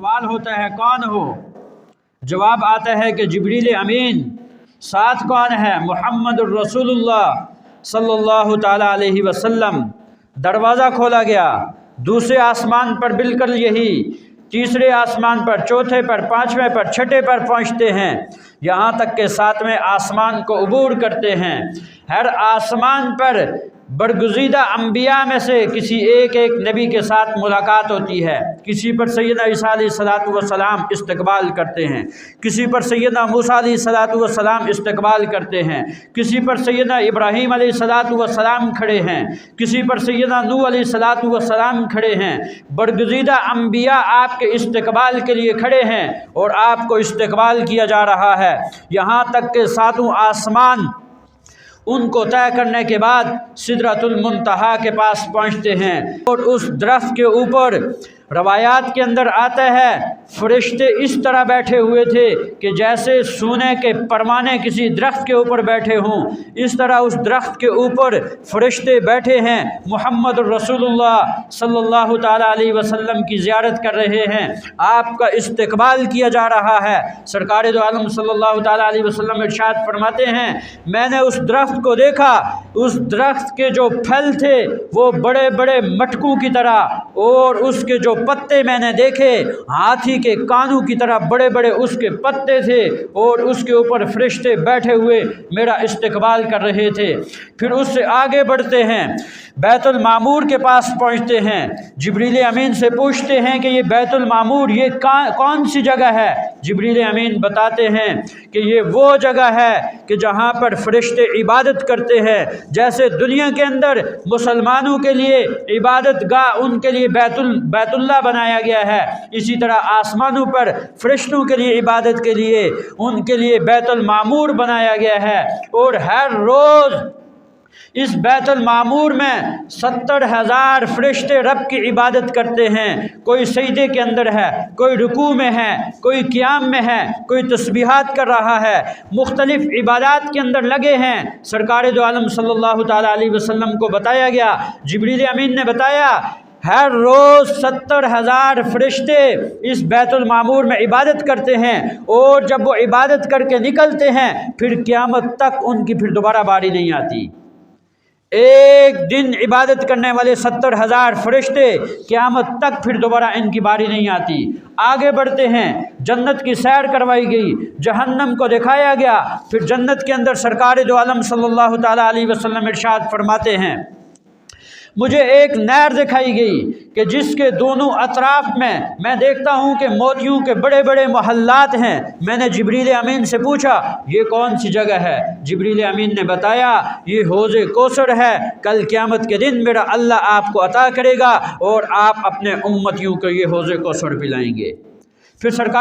سوال ہوتا ہے کون ہو؟ جواب آتا ہے کہ جبریل امین۔ ساتھ کون ہے؟ محمد الرسول اللہ صلی اللہ تعالیٰ علیہ وسلم۔ دروازہ کھولا گیا، دوسرے آسمان پر بالکل یہی، تیسرے آسمان پر، چوتھے پر، پانچویں پر، چھٹے پر پہنچتے ہیں، یہاں تک کہ ساتویں آسمان کو عبور کرتے ہیں۔ ہر آسمان پر برگزیدہ انبیاء میں سے کسی ایک نبی کے ساتھ ملاقات ہوتی ہے۔ کسی پر سیدنا عیسیٰ علیہ السلام استقبال کرتے ہیں، کسی پر سیدنا موسیٰ علیہ السلام استقبال کرتے ہیں، کسی پر سیدنا ابراہیم علیہ السلام کھڑے ہیں، کسی پر سیدنا نوح علیہ السلام کھڑے ہیں۔ برگزیدہ انبیاء آپ کے استقبال کے لیے کھڑے ہیں اور آپ کو استقبال کیا جا رہا ہے، یہاں تک کہ ساتوں آسمان ان کو طے کرنے کے بعد سدرۃ المنتہا کے پاس پہنچتے ہیں، اور اس درخت کے اوپر روایات کے اندر آتا ہے فرشتے اس طرح بیٹھے ہوئے تھے کہ جیسے سونے کے پروانے کسی درخت کے اوپر بیٹھے ہوں، اس طرح اس درخت کے اوپر فرشتے بیٹھے ہیں، محمد الرسول اللہ صلی اللہ تعالیٰ علیہ وسلم کی زیارت کر رہے ہیں، آپ کا استقبال کیا جا رہا ہے۔ سرکار دو عالم صلی اللہ تعالیٰ علیہ وسلم ارشاد فرماتے ہیں، میں نے اس درخت کو دیکھا، اس درخت کے جو پھل تھے وہ بڑے بڑے مٹکوں کی طرح، اور اس کے جو پتے میں نے دیکھے ہاتھی کے کانوں کی طرح بڑے بڑے اس کے پتے تھے، اور اس کے اوپر فرشتے بیٹھے ہوئے میرا استقبال کر رہے تھے۔ پھر اس سے آگے بڑھتے ہیں، بیت المعمور کے پاس پہنچتے ہیں، جبریل امین سے پوچھتے ہیں کہ یہ بیت المعمور یہ کون سی جگہ ہے؟ جبریل امین بتاتے ہیں کہ یہ وہ جگہ ہے کہ جہاں پر فرشتے عبادت کرتے ہیں۔ جیسے دنیا کے اندر مسلمانوں کے لیے عبادت گاہ ان کے لیے بیت اللہ بنایا گیا ہے، اسی طرح آسمانوں پر فرشتوں کے لیے عبادت کے لیے ان کے لیے بیت المعمور بنایا گیا ہے، اور ہر روز اس بیت المعمور میں 70,000 فرشتے رب کی عبادت کرتے ہیں۔ کوئی سجدے کے اندر ہے، کوئی رکوع میں ہے، کوئی قیام میں ہے، کوئی تسبیحات کر رہا ہے، مختلف عبادات کے اندر لگے ہیں۔ سرکار دو عالم صلی اللہ تعالیٰ علیہ وسلم کو بتایا گیا، جبریل امین نے بتایا، ہر روز 70,000 فرشتے اس بیت المعمور میں عبادت کرتے ہیں، اور جب وہ عبادت کر کے نکلتے ہیں پھر قیامت تک ان کی پھر دوبارہ باری نہیں آتی۔ ایک دن عبادت کرنے والے 70,000 فرشتے، قیامت تک پھر دوبارہ ان کی باری نہیں آتی۔ آگے بڑھتے ہیں، جنت کی سیر کروائی گئی، جہنم کو دکھایا گیا، پھر جنت کے اندر سرکار دو عالم صلی اللہ تعالیٰ علیہ وسلم ارشاد فرماتے ہیں، مجھے ایک نہر دکھائی گئی کہ جس کے دونوں اطراف میں دیکھتا ہوں کہ موتیوں کے بڑے بڑے محلات ہیں۔ میں نے جبریل امین سے پوچھا یہ کون سی جگہ ہے؟ جبریل امین نے بتایا یہ حوض کوثر ہے، کل قیامت کے دن میرا اللہ آپ کو عطا کرے گا اور آپ اپنے امتیوں کو یہ حوض کوثر پلائیں گے۔ پھر سرکار